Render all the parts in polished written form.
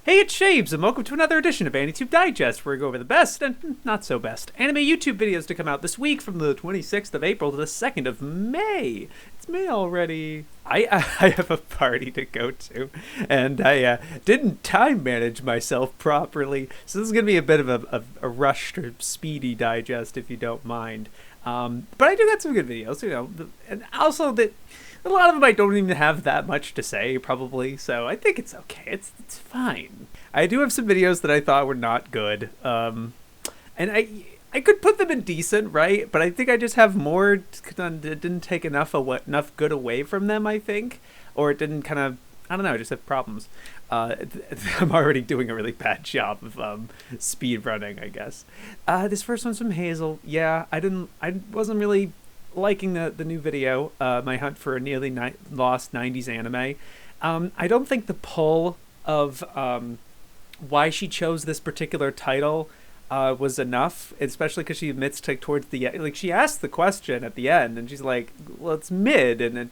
Hey, it's Shabes, and welcome to another edition of AniTube Digest, where we go over the best and not so best anime YouTube videos to come out this week from the 26th of April to the 2nd of May. It's May already. I have a party to go to, and I didn't time manage myself properly, so this is going to be a bit of a rushed or speedy digest, if you don't mind. But I do got some good videos, you know, and also that a lot of them I don't even have that much to say, probably, so I think it's okay. It's fine. I do have some videos that I thought were not good, and I could put them in decent, right? But I think I just have more that didn't take enough good away from them, I think, or it didn't kind of, I don't know, just have problems. I'm already doing a really bad job of speed running, I guess. This first one's from Hazel. Yeah, I wasn't really liking the new video, my hunt for a nearly lost 90s anime. I don't think the pull of why she chose this particular title was enough, especially because she admits to towards the end, like she asked the question at the end and she's like, well, it's mid, and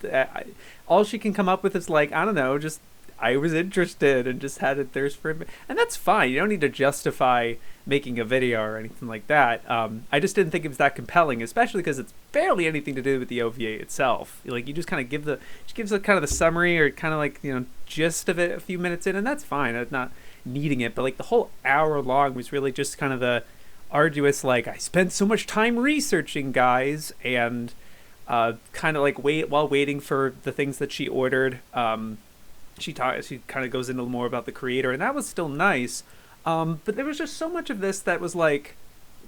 all she can come up with is like, I don't know, just I was interested and just had a thirst for it. And that's fine. You don't need to justify making a video or anything like that. I just didn't think it was that compelling, especially because it's barely anything to do with the OVA itself. Like, you just kind of she gives a kind of the summary or kind of like, you know, gist of it a few minutes in, and that's fine. I'm not needing it. But like the whole hour long was really just kind of the arduous, like, I spent so much time researching, guys, and kind of like while waiting for the things that she ordered. She kind of goes into more about the creator, and that was still nice. But there was just so much of this that was like,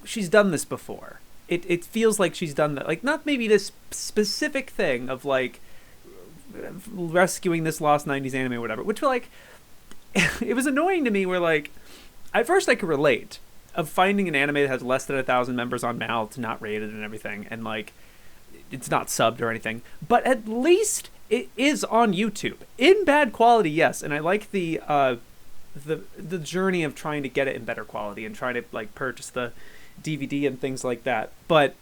she's done this before. It feels like she's done that. Like, not maybe this specific thing of like rescuing this lost 90s anime or whatever, which like, it was annoying to me where like, at first I could relate of finding an anime that has less than 1,000 members on Mal, it's not rated and everything, and like, it's not subbed or anything, but at least it is on YouTube in bad quality, yes. And I like the journey of trying to get it in better quality and trying to like purchase the DVD and things like that. But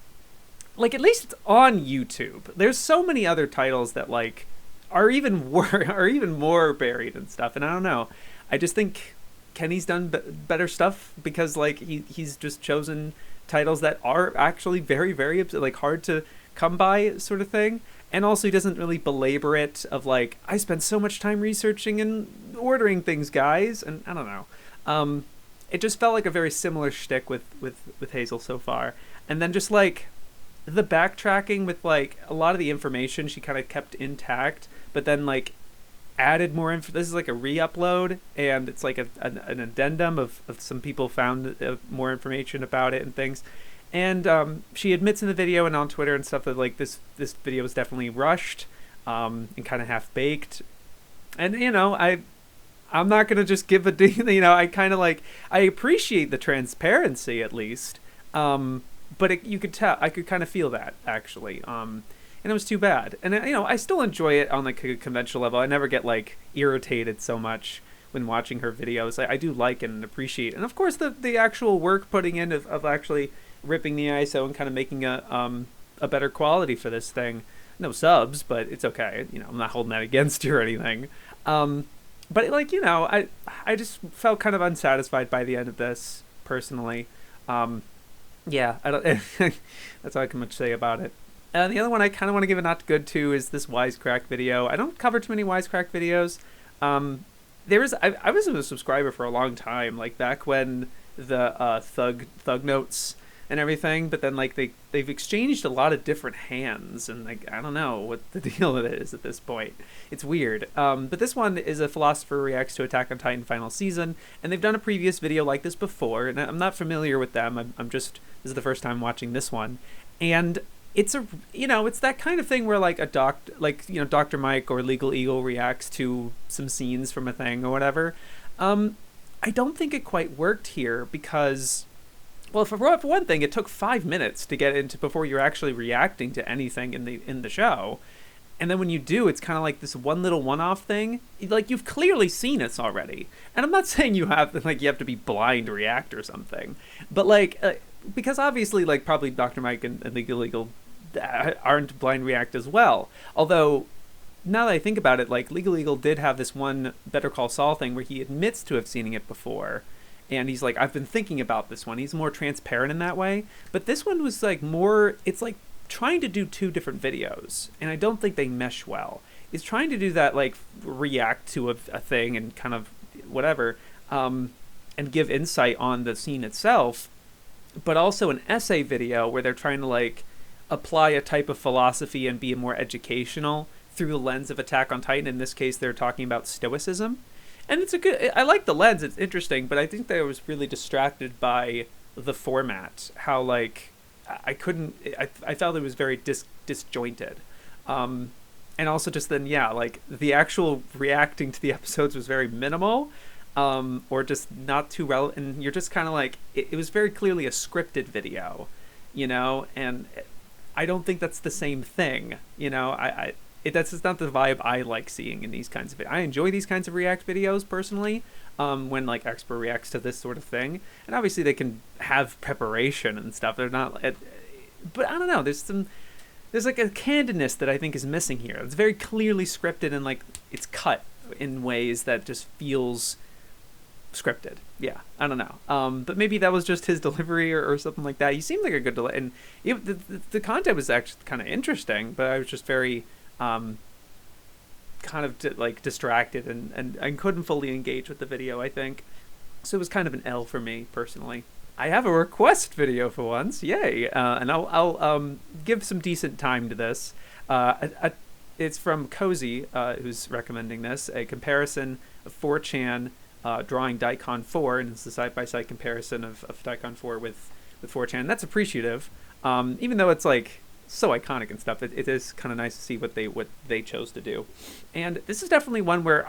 like, at least it's on YouTube. There's so many other titles that like are even more buried and stuff. And I don't know. I just think Kenny's done better stuff because like he's just chosen titles that are actually very, very like hard to come by, sort of thing. And also he doesn't really belabor it of like, I spent so much time researching and ordering things, guys. And I don't know. It just felt like a very similar shtick with Hazel so far. And then just like the backtracking with like a lot of the information she kind of kept intact, but then like added more info. This is like a re-upload, and it's like an addendum of some people found more information about it and things. And she admits in the video and on Twitter and stuff that like this video was definitely rushed and kind of half-baked. And, you know, I'm not going to just give you know, I kind of like, I appreciate the transparency at least. But you could tell, I could kind of feel that actually. And it was too bad. And, you know, I still enjoy it on like a conventional level. I never get like irritated so much when watching her videos. I do like it and appreciate it. And of course the actual work putting in of actually ripping the ISO and kind of making a better quality for this thing. No subs, but it's okay. You know, I'm not holding that against you or anything. But like, you know, I just felt kind of unsatisfied by the end of this personally. Yeah, I don't. That's all I can much say about it. The other one I kind of want to give a not good to is this Wisecrack video. I don't cover too many Wisecrack videos. I was a subscriber for a long time, like back when the Thug Notes and everything, but then like they've exchanged a lot of different hands, and like I don't know what the deal of it is at this point. It's weird. But this one is a philosopher reacts to Attack on Titan final season, and they've done a previous video like this before, and I'm not familiar with them. I'm just, this is the first time watching this one, and it's it's that kind of thing where like Dr. Mike or Legal Eagle reacts to some scenes from a thing or whatever. I don't think it quite worked here because, well, for one thing, it took 5 minutes to get into before you're actually reacting to anything in the show. And then when you do, it's kind of like this one little one-off thing. Like, you've clearly seen this already. And I'm not saying you have to be blind to react or something. But like, because obviously like probably Dr. Mike and Legal Eagle aren't blind react as well. Although now that I think about it, like Legal Eagle did have this one Better Call Saul thing where he admits to have seen it before, and he's like, I've been thinking about this one. He's more transparent in that way, but this one was like more. It's like trying to do two different videos, and I don't think they mesh well. Is trying to do that, like react to a thing and kind of whatever, and give insight on the scene itself, but also an essay video where they're trying to like apply a type of philosophy and be more educational through the lens of Attack on Titan. In this case, they're talking about stoicism, and it's a good. I like the lens; it's interesting, but I think that I was really distracted by the format. How like I couldn't. I felt it was very disjointed. And also just then, yeah, like the actual reacting to the episodes was very minimal, or just not too relevant. And you're just kind of like, it was very clearly a scripted video, you know, and I don't think that's the same thing, you know. That's just not the vibe I like seeing in these kinds of videos. I enjoy these kinds of react videos personally, when like expert reacts to this sort of thing, and obviously they can have preparation and stuff. They're not, but I don't know. There's like a candidness that I think is missing here. It's very clearly scripted and like it's cut in ways that just feels scripted. Yeah, I don't know. But maybe that was just his delivery or something like that. He seemed like a good and the content was actually kind of interesting, but I was just very kind of like distracted and couldn't fully engage with the video, I think. So it was kind of an L for me personally. I have a request video for once, yay! And I'll give some decent time to this. It's from Cozy, who's recommending this, a comparison of 4chan drawing Daikon 4, and it's a side-by-side comparison of Daikon 4 with 4chan. That's appreciative, even though it's like so iconic and stuff. It is kind of nice to see what they chose to do. And this is definitely one where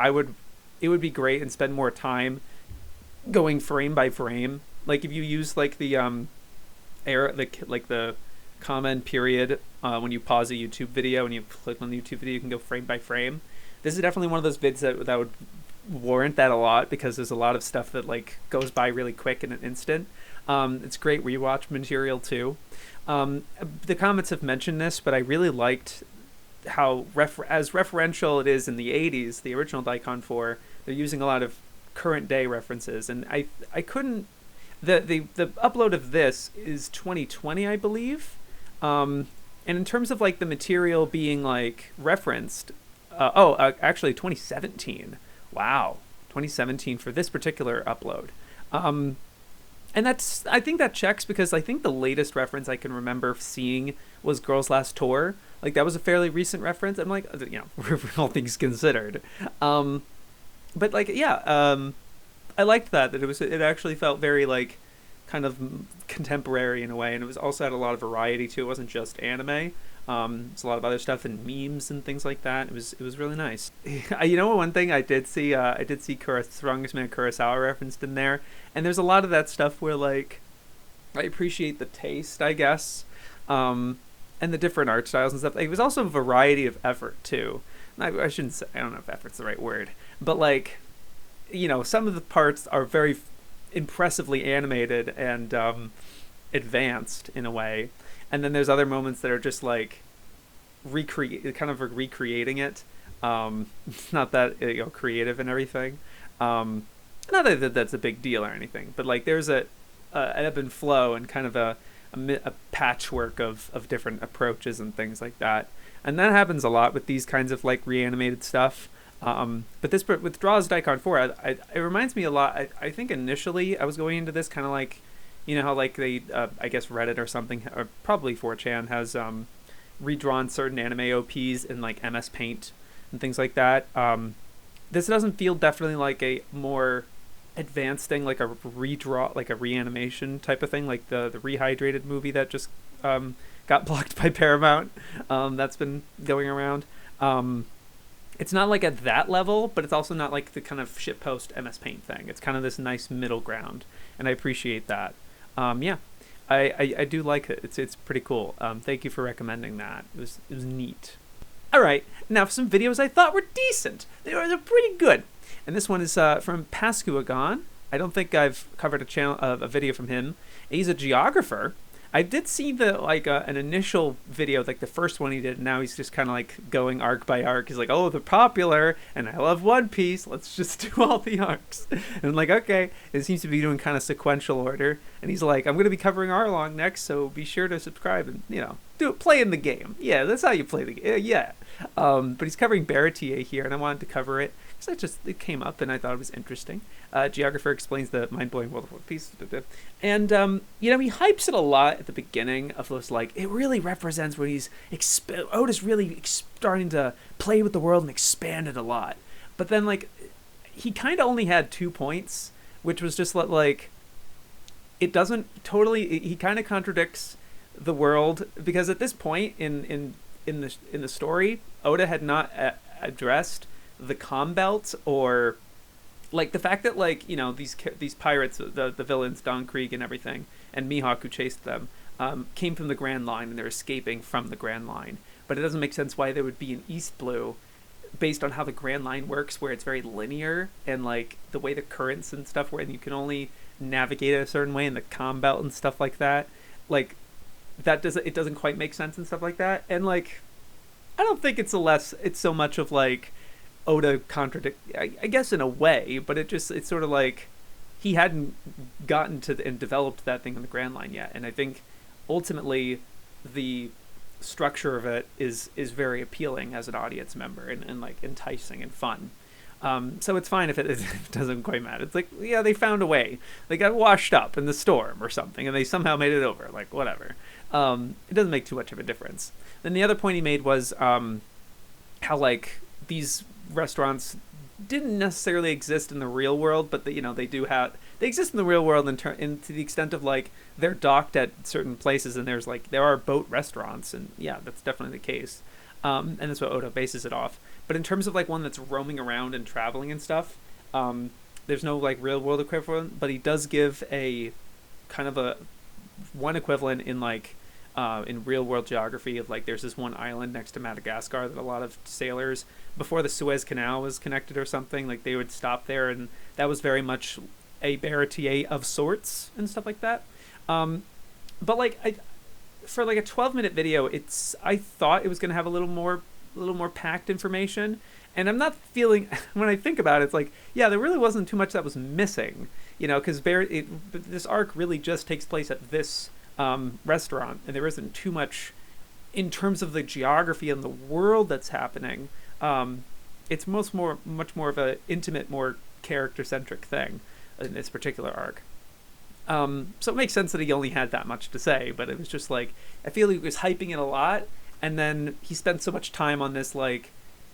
it would be great and spend more time going frame by frame. Like if you use like the the comment period when you pause a YouTube video and you click on the YouTube video, you can go frame by frame. This is definitely one of those vids that would warrant that a lot, because there's a lot of stuff that like goes by really quick in an instant. It's great rewatch material too. The comments have mentioned this, but I really liked how as referential it is in the 80s, the original Daikon 4, they're using a lot of current day references, and I couldn't. The upload of this is 2020, I believe, and in terms of like the material being like referenced, actually 2017. Wow, 2017 for this particular upload, and I think that checks, because I think the latest reference I can remember seeing was Girls Last Tour. Like that was a fairly recent reference. I'm like, you know, all things considered, but like yeah. I liked that it actually felt very like kind of contemporary in a way, and it was also had a lot of variety too. It wasn't just anime. It's a lot of other stuff and memes and things like that. It was really nice. You know, one thing I did see Strongest Man Kurosawa referenced in there, and there's a lot of that stuff where like I appreciate the taste, I guess, and the different art styles and stuff. It was also a variety of effort too. I shouldn't say, I don't know if effort's the right word, but like, you know, some of the parts are very impressively animated and advanced in a way, and then there's other moments that are just like recreating it. Not that, you know, creative and everything. Not that that's a big deal or anything, but like there's an ebb and flow and kind of a patchwork of different approaches and things like that, and that happens a lot with these kinds of like reanimated stuff. But this with Draws Daikon 4, it reminds me a lot. I think initially I was going into this kind of like, you know how like they, I guess Reddit or something, or probably 4chan has redrawn certain anime OPs in like MS Paint and things like that. This doesn't feel definitely like a more advanced thing, like a redraw, like a reanimation type of thing, like the Rehydrated movie that just got blocked by Paramount. That's been going around. It's not like at that level, but it's also not like the kind of shitpost MS Paint thing. It's kind of this nice middle ground, and I appreciate that. Yeah, I do like it. It's pretty cool. Thank you for recommending that. It was neat. All right, now for some videos I thought were decent. They're pretty good. And this one is from pascuagon. I don't think I've covered a video from him. He's a geographer. I did see the like an initial video, like the first one he did. And now he's just kind of like going arc by arc. He's like, "Oh, they're popular, and I love One Piece. Let's just do all the arcs." And I'm like, okay. It seems to be doing kind of sequential order. And he's like, "I'm going to be covering Arlong next, so be sure to subscribe and do it. Play in the game. Yeah, that's how you play the game. Yeah." But he's covering Baratier here, and I wanted to cover it because it came up and I thought it was interesting. Geographer explains the mind-blowing world of One Piece, and he hypes it a lot at the beginning of those, like, it really represents when he's Oda's really starting to play with the world and expand it a lot. But then, like, he kind of only had 2 points, which was just like it doesn't totally. He kind of contradicts the world, because at this point in the story, Oda had not addressed the calm belt, or like the fact that, like, these pirates, the villains, Don Krieg and everything, and Mihawk, who chased them, came from the Grand Line, and they're escaping from the Grand Line. But it doesn't make sense why they would be in East Blue, based on how the Grand Line works, where it's very linear, and like the way the currents and stuff, where you can only navigate it a certain way, and the calm belt and stuff like that. Like, it doesn't quite make sense and stuff like that. And like, I don't think it's so much of like Oda I guess in a way, but it's sort of like he hadn't gotten to and developed that thing on the Grand Line yet. And I think ultimately the structure of it is very appealing as an audience member, and like enticing and fun. So it's fine if it doesn't quite matter. It's like, yeah, they found a way. They got washed up in the storm or something, and they somehow made it over. Like, whatever. It doesn't make too much of a difference. Then the other point he made was how, like, these restaurants didn't necessarily exist in the real world, but they exist in the real world, and to the extent of, like, they're docked at certain places, and there are boat restaurants, and yeah, that's definitely the case. And that's what Oda bases it off. But in terms of, like, one that's roaming around and traveling and stuff, there's no, like, real world equivalent, but he does give a kind of one equivalent in, like, in real world geography of, like, there's this one island next to Madagascar that a lot of sailors, before the Suez Canal was connected or something, like, they would stop there, and that was very much a Baratier of sorts and stuff like that. But like, for like a 12-minute video, I thought it was going to have a little more packed information, and I'm not feeling, when I think about it, it's like, yeah, there really wasn't too much that was missing, because this arc really just takes place at this restaurant, and there isn't too much in terms of the geography and the world that's happening. It's much more of a intimate, more character-centric thing in this particular arc. So it makes sense that he only had that much to say, but it was just like, I feel he was hyping it a lot, and then he spent so much time on this, like,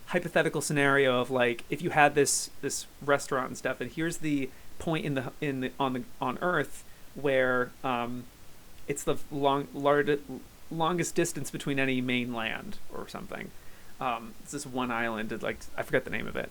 hypothetical scenario of, like, if you had this restaurant and stuff, and here's the point on Earth where it's the longest distance between any mainland or something. It's this one island, like, I forget the name of it.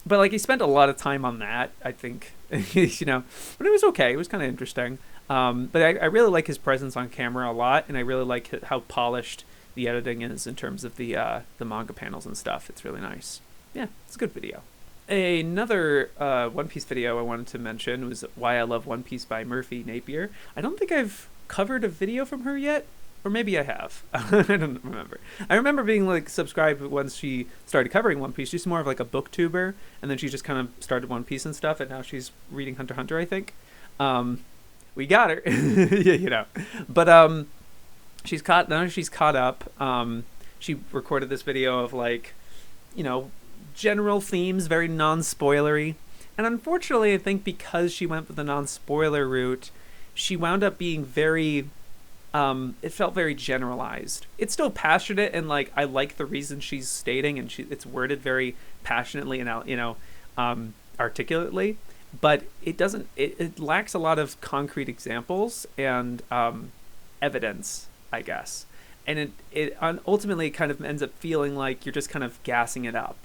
But, like, he spent a lot of time on that, I think, but it was okay. It was kind of interesting. But I really like his presence on camera a lot, and I really like how polished the editing is in terms of the manga panels and stuff. It's really nice. Yeah, it's a good video. Another One Piece video I wanted to mention was Why I Love One Piece by Merphy Napier. I don't think I've covered a video from her yet. Or maybe I have. I don't remember. I remember being, like, subscribed once she started covering One Piece. She's more of like a booktuber, and then she just kind of started One Piece and stuff, and now she's reading Hunter x Hunter, I think. We got her. Yeah, But she's caught up. She recorded this video of, like, general themes, very non-spoilery. And unfortunately, I think because she went with the non-spoiler route, she wound up being very... it felt very generalized. It's still passionate, and, like, I like the reason she's stating, and it's worded very passionately and articulately, but it lacks a lot of concrete examples and evidence, I guess, and it ultimately kind of ends up feeling like you're just kind of gassing it up,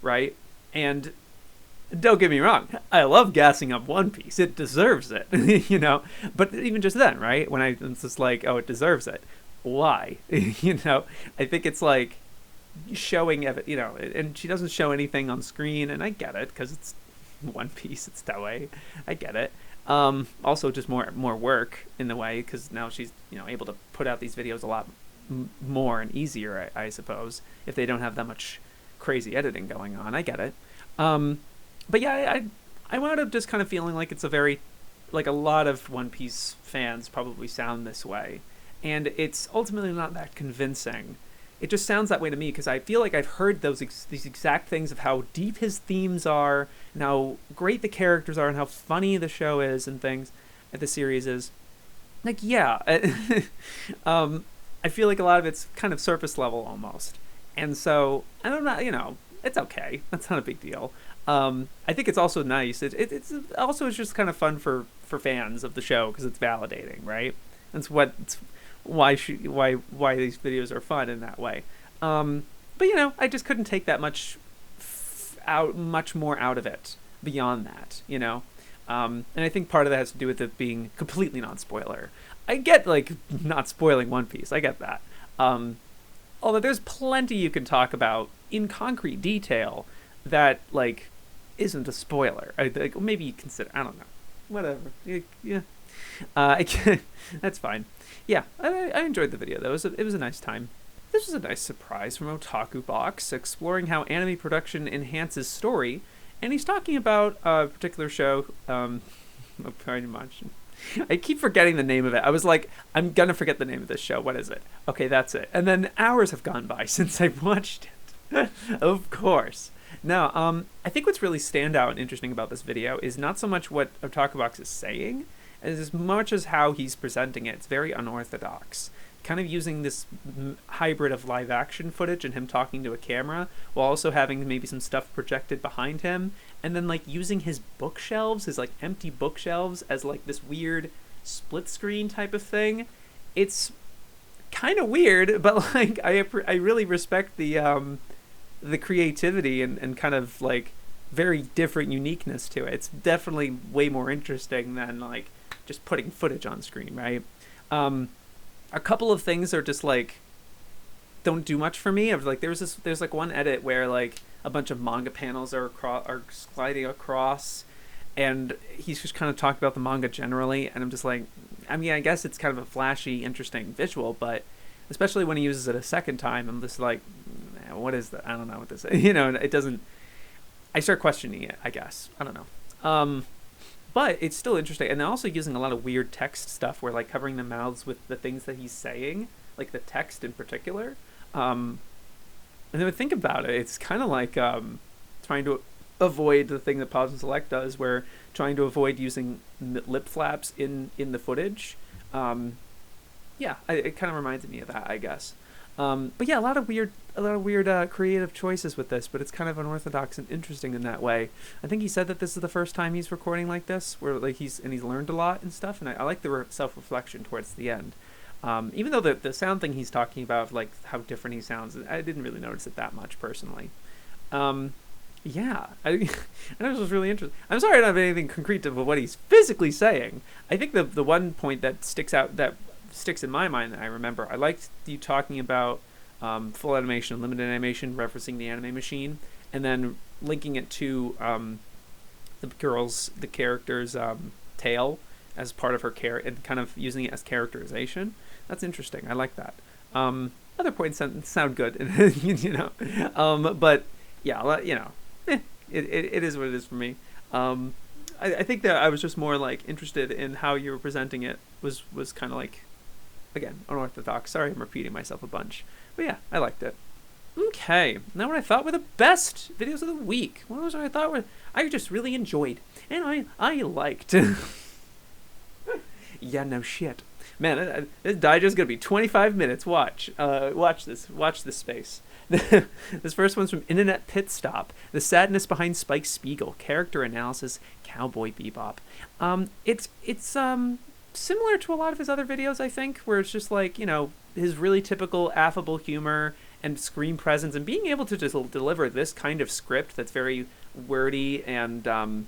right? And don't get me wrong, I love gassing up One Piece. It deserves it, But even just then, right? When it's just like, oh, it deserves it. Why? I think it's like showing, and she doesn't show anything on screen, and I get it, because it's One Piece. It's that way. I get it. Also, just more work in the way, because now she's able to put out these videos a lot more and easier, I suppose, if they don't have that much crazy editing going on. I get it. But yeah, I wound up just kind of feeling like it's a very, like, a lot of One Piece fans probably sound this way, and it's ultimately not that convincing. It just sounds that way to me because I feel like I've heard these exact things of how deep his themes are and how great the characters are and how funny the show is and things, the series is. Like, yeah, I feel like a lot of it's kind of surface level almost. And so, I don't know, it's okay. That's not a big deal. I think it's also nice. It's also just kind of fun for fans of the show because it's validating, right? That's why these videos are fun in that way. But I just couldn't take that much more out of it beyond that, and I think part of that has to do with it being completely non-spoiler. I get, like, not spoiling One Piece. I get that. Although there's plenty you can talk about in concrete detail that, like, isn't a spoiler. Maybe you consider, I don't know. Whatever. Yeah. That's fine. Yeah, I enjoyed the video, though. It was a nice time. This was a nice surprise from Otaku Box, exploring how anime production enhances story, and he's talking about a particular show, pretty much. I keep forgetting the name of it. I was like, I'm gonna forget the name of this show. What is it? Okay, that's it. And then hours have gone by since I watched it. Of course. Now, I think what's really standout and interesting about this video is not so much what Otaku Box is saying, as much as how he's presenting it. It's very unorthodox. Kind of using this hybrid of live action footage and him talking to a camera while also having maybe some stuff projected behind him, and then, like, using his bookshelves, his, like, empty bookshelves as, like, this weird split screen type of thing. It's kind of weird, but, like, I really respect the creativity and kind of, like, very different uniqueness to it. It's definitely way more interesting than, like, just putting footage on screen, right? A couple of things are just, like, don't do much for me. Of, like, there's like one edit where, like, a bunch of manga panels are sliding across, and he's just kind of talking about the manga generally, and I'm just like, I mean, I guess it's kind of a flashy, interesting visual, but especially when he uses it a second time, I'm just like, what is that? I don't know what this is. It doesn't. I start questioning it, I guess. I don't know. But it's still interesting, and they're also using a lot of weird text stuff where, like, covering the mouths with the things that he's saying, like the text in particular. And then think about it, it's kind of like trying to avoid the thing that Pause and Select does, where trying to avoid using lip flaps in the footage. Yeah, it kind of reminds me of that, I guess. But yeah, a lot of weird creative choices with this, but it's kind of unorthodox and interesting in that way. I think he said that this is the first time he's recording like this, where, like, he's learned a lot and stuff, and I like the self-reflection towards the end. Even though the sound thing he's talking about, like, how different he sounds, I didn't really notice it that much personally. Yeah, I this was really interesting. I'm sorry I don't have anything concrete to what he's physically saying. I think the one point that sticks in my mind that I remember, I liked you talking about full animation and limited animation, referencing the anime machine, and then linking it to the character's tail as part of her and kind of using it as characterization. That's interesting. I like that. Other points sound good, but yeah, it is what it is for me. I think that I was just more, like, interested in how you were presenting it. Was kind of like, again, unorthodox. Sorry, I'm repeating myself a bunch. But yeah, I liked it. Okay, now what I thought were the best videos of the week. What was what I thought I just really enjoyed. And I liked. Yeah, no shit. Man, this digest is going to be 25 minutes. Watch this space. This first one's from Internet Pitstop. The sadness behind Spike Spiegel. Character analysis. Cowboy Bebop. It's similar to a lot of his other videos, I think, where it's just like, his really typical affable humor and screen presence, and being able to just deliver this kind of script that's very wordy and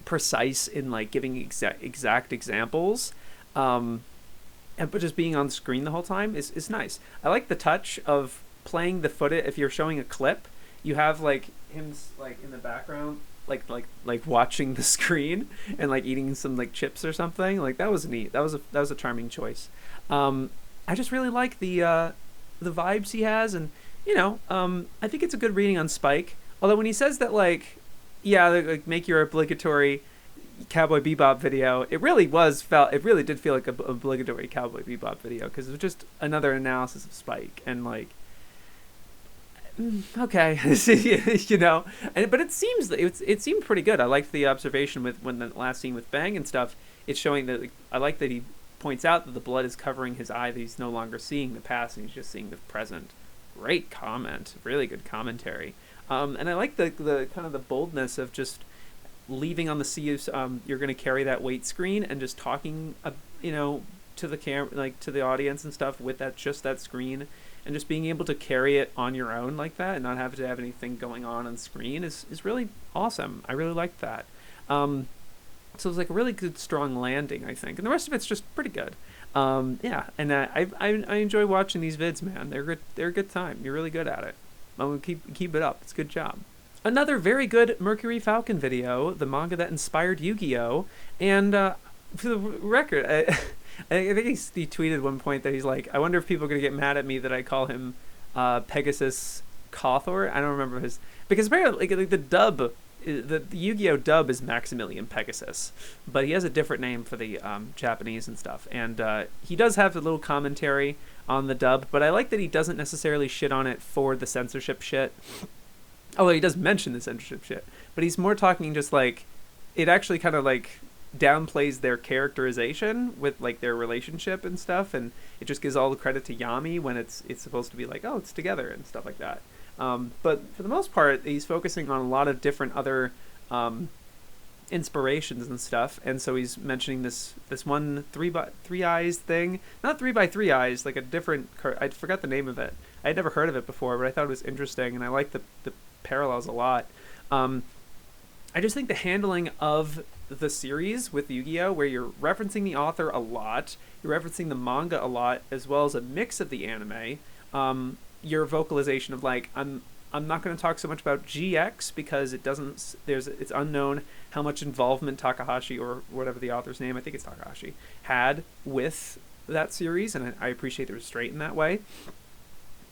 precise in, like, giving exact examples, but just being on screen the whole time is nice. I like the touch of playing the footage. If you're showing a clip, you have, like, him, like, in the background, like watching the screen and like eating some like chips or something. Like that was neat. That was a charming choice. I just really like the vibes he has, and I think it's a good reading on Spike. Although when he says that like, yeah, like make your obligatory Cowboy Bebop video, it really did feel like a obligatory Cowboy Bebop video, because it was just another analysis of Spike, and like, okay, but it seemed pretty good. I liked the observation with when the last scene with Bang and stuff. It's showing that, like, I like that he points out that the blood is covering his eye, that he's no longer seeing the past and he's just seeing the present. Great comment, really good commentary. And I like the kind of the boldness of just leaving on the sea. You're going to carry that weight screen and just talking, to the camera, like to the audience and stuff with that screen, and just being able to carry it on your own like that and not have to have anything going on screen is really awesome. I really liked that. So it was like a really good, strong landing, I think, and the rest of it's just pretty good. Yeah, and I enjoy watching these vids, man. They're good. They're a good time. You're really good at it. I'm gonna keep it up. It's a good job. Another very good MercuryFalcon video, the manga that inspired Yu-Gi-Oh! And for the record, I think he tweeted at one point that he's like, I wonder if people are going to get mad at me that I call him Pegasus Cawthor. I don't remember his... Because apparently like the dub, the Yu-Gi-Oh! Dub is Maximilian Pegasus, but he has a different name for the Japanese and stuff. And he does have a little commentary on the dub, but I like that he doesn't necessarily shit on it for the censorship shit. Although he does mention the censorship shit, but he's more talking just like, it actually kind of like downplays their characterization with like their relationship and stuff, and it just gives all the credit to Yami when it's supposed to be like, oh, it's together and stuff like that. But for the most part, he's focusing on a lot of different other inspirations and stuff, and so he's mentioning this one three eyes thing, not 3x3 eyes, like a different. I forgot the name of it. I had never heard of it before, but I thought it was interesting, and I like the parallels a lot. I just think the handling of the series with Yu-Gi-Oh!, where you're referencing the author a lot, you're referencing the manga a lot, as well as a mix of the anime. Your vocalization of like, I'm not going to talk so much about GX because it's unknown how much involvement Takahashi, or whatever the author's name, I think it's Takahashi, had with that series, and I appreciate the restraint in that way.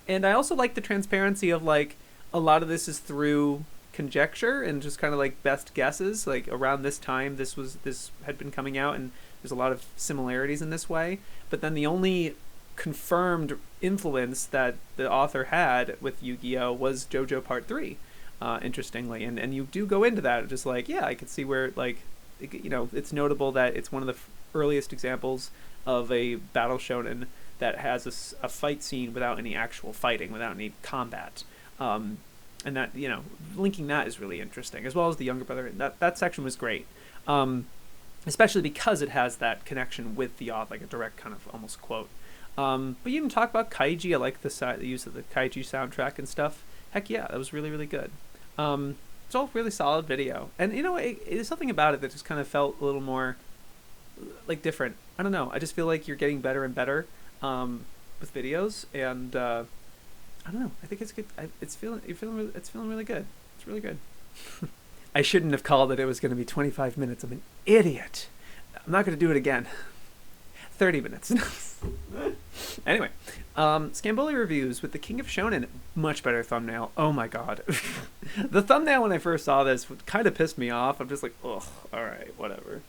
And I also like the transparency of like, a lot of this is through conjecture and just kind of like best guesses. Like around this time, this had been coming out, and there's a lot of similarities in this way. But then the only confirmed influence that the author had with Yu-Gi-Oh! Was JoJo Part 3, interestingly. And you do go into that, just like, yeah, I could see where, like, it's notable that it's one of the earliest examples of a battle shonen that has a fight scene without any actual fighting, without any combat. And that, linking that is really interesting, as well as the younger brother. That section was great, especially because it has that connection with the author, like a direct kind of almost quote. But you even talk about Kaiji. I like the use of the Kaiji soundtrack and stuff. Heck yeah, that was really, really good. It's all really solid video. And, there's something about it that just kind of felt a little more, like, different. I don't know. I just feel like you're getting better and better with videos, and I don't know. I think it's good. It's feeling really good. It's really good. I shouldn't have called it. It was going to be 25 minutes. I'm an idiot. I'm not going to do it again. 30 minutes. Anyway, Scamboli Reviews with the King of Shonen. Much better thumbnail. Oh my god. The thumbnail when I first saw this kind of pissed me off. I'm just like, ugh, alright, whatever.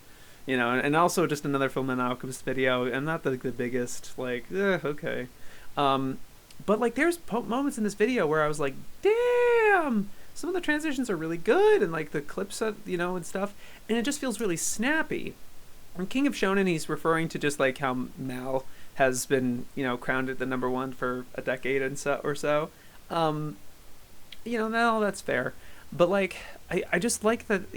And also just another Fullmetal Alchemist video. I'm not the biggest, like, okay. But like, there's moments in this video where I was like, damn, some of the transitions are really good, and like the clips, and stuff, and it just feels really snappy. In King of Shonen, he's referring to just like how Mal has been, crowned at the #1 for a decade and so. Now that's fair, but like, I just like that,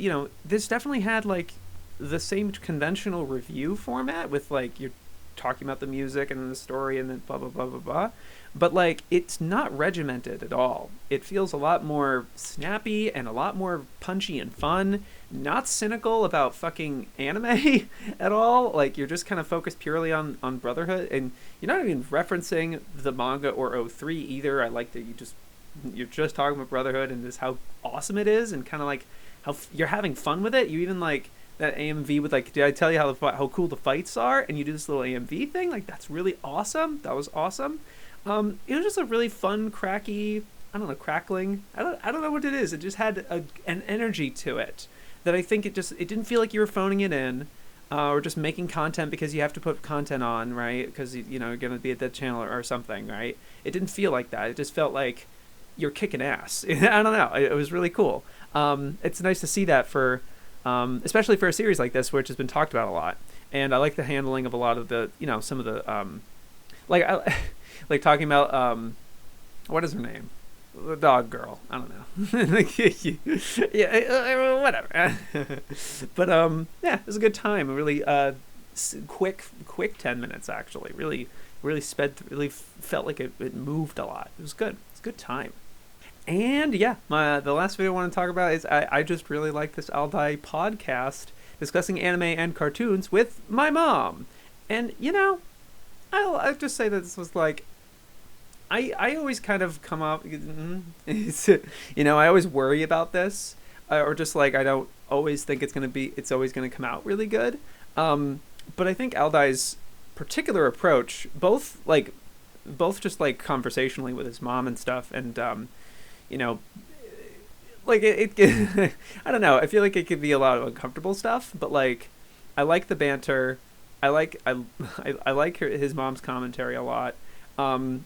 this definitely had like the same conventional review format with like, you're talking about the music and then the story and then blah blah blah blah blah, but like, it's not regimented at all. It feels a lot more snappy and a lot more punchy and fun, not cynical about fucking anime at all. Like, you're just kind of focused purely on Brotherhood, and you're not even referencing the manga or O3 either. I like that you're just talking about Brotherhood and just how awesome it is, and kind of like you're having fun with it. You even like that AMV with like, did I tell you how cool the fights are? And you do this little AMV thing, like that's really awesome. That was awesome. It was just a really fun, cracky, I don't know, crackling. I don't know what it is. It just had an energy to it that I think it didn't feel like you were phoning it in, or just making content because you have to put content on, right? Because you're gonna be at that channel or something, right? It didn't feel like that. It just felt like you're kicking ass. I don't know. It was really cool. It's nice to see that for. Especially for a series like this, which has been talked about a lot, and I like the handling of a lot of the, some of the, like talking about, what is her name, the dog girl. I don't know. Yeah, whatever. But yeah, it was a good time. A really quick 10 minutes actually. Really really felt like it moved a lot. It was good. It's a good time. And yeah, the last video I want to talk about is I just really like this illdie podcast discussing anime and cartoons with my mom. And I'll just say that this was like, I always kind of come up, I always worry about this, or just like I don't always think it's always gonna come out really good. But I think illdie's particular approach, both just like conversationally with his mom and stuff, and like it I don't know, I feel like it could be a lot of uncomfortable stuff, but like I like the banter. I like his mom's commentary a lot, and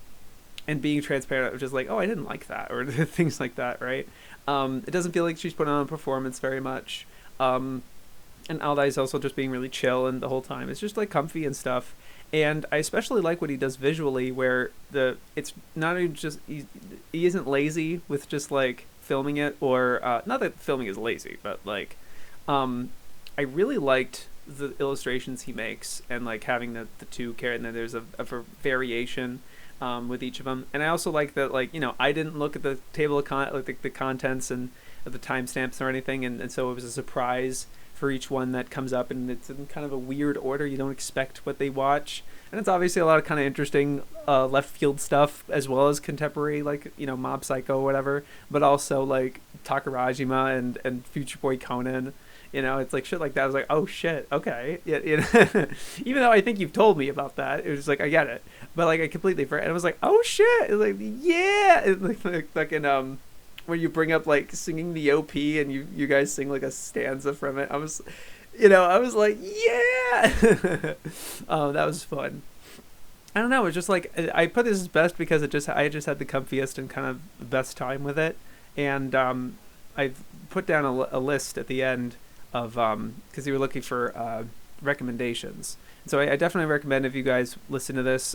being transparent, which is like, oh, I didn't like that, or things like that, right? It doesn't feel like she's putting on a performance very much, and Aldai's also just being really chill, and the whole time it's just like comfy and stuff. And I especially like what he does visually, where it's not even just he isn't lazy with just like filming it, or not that filming is lazy, but like I really liked the illustrations he makes, and like having the two and then there's a variation with each of them. And I also like that, like, I didn't look at the table of the contents and the timestamps or anything, and so it was a surprise for each one that comes up, and it's in kind of a weird order. You don't expect what they watch, and it's obviously a lot of kind of interesting left field stuff, as well as contemporary, like Mob Psycho or whatever, but also like Takarajima and Future Boy Conan. It's like shit like that. I was like, oh shit, okay, yeah. Even though I think you've told me about that, it was just like, I get it, but like I completely forgot. And I was like, oh shit, it's like, yeah, it's like in when you bring up like singing the OP and you guys sing like a stanza from it. I was like, yeah. That was fun. I don't know. It's just like, I put this as best because I just had the comfiest and kind of the best time with it. And I put down a list at the end of, because you were looking for recommendations. So I definitely recommend, if you guys listen to this,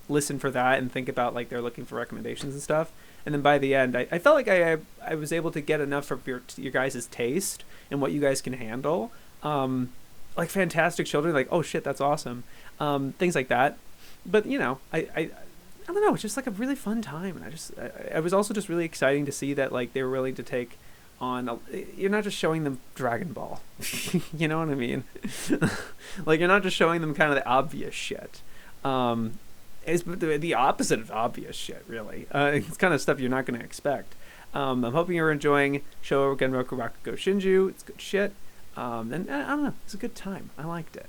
listen for that and think about like they're looking for recommendations and stuff. And then by the end, I felt like I was able to get enough of your guys' taste and what you guys can handle. Like Fantastic Children, like, oh shit, that's awesome. Things like that. But I don't know, it's just like a really fun time. And I was also just really exciting to see that like they were willing to take on, you're not just showing them Dragon Ball. You know what I mean? Like, you're not just showing them kind of the obvious shit. It's the opposite of obvious shit, really. It's kind of stuff you're not going to expect. I'm hoping you're enjoying Showa Genroku Rakugo Shinju. It's good shit. And I don't know, it's a good time. I liked it.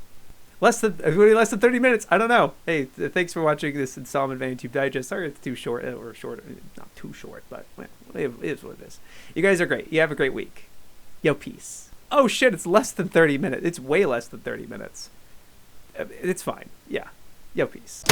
Less than 30 minutes. I don't know. Hey, thanks for watching this installment of AniTube Digest. Sorry it's too short, or short, not too short, but well, it is what it is. You guys are great. You have a great week. Yo, peace. Oh shit, it's less than 30 minutes. It's way less than 30 minutes. It's fine. Yeah. Yo, peace.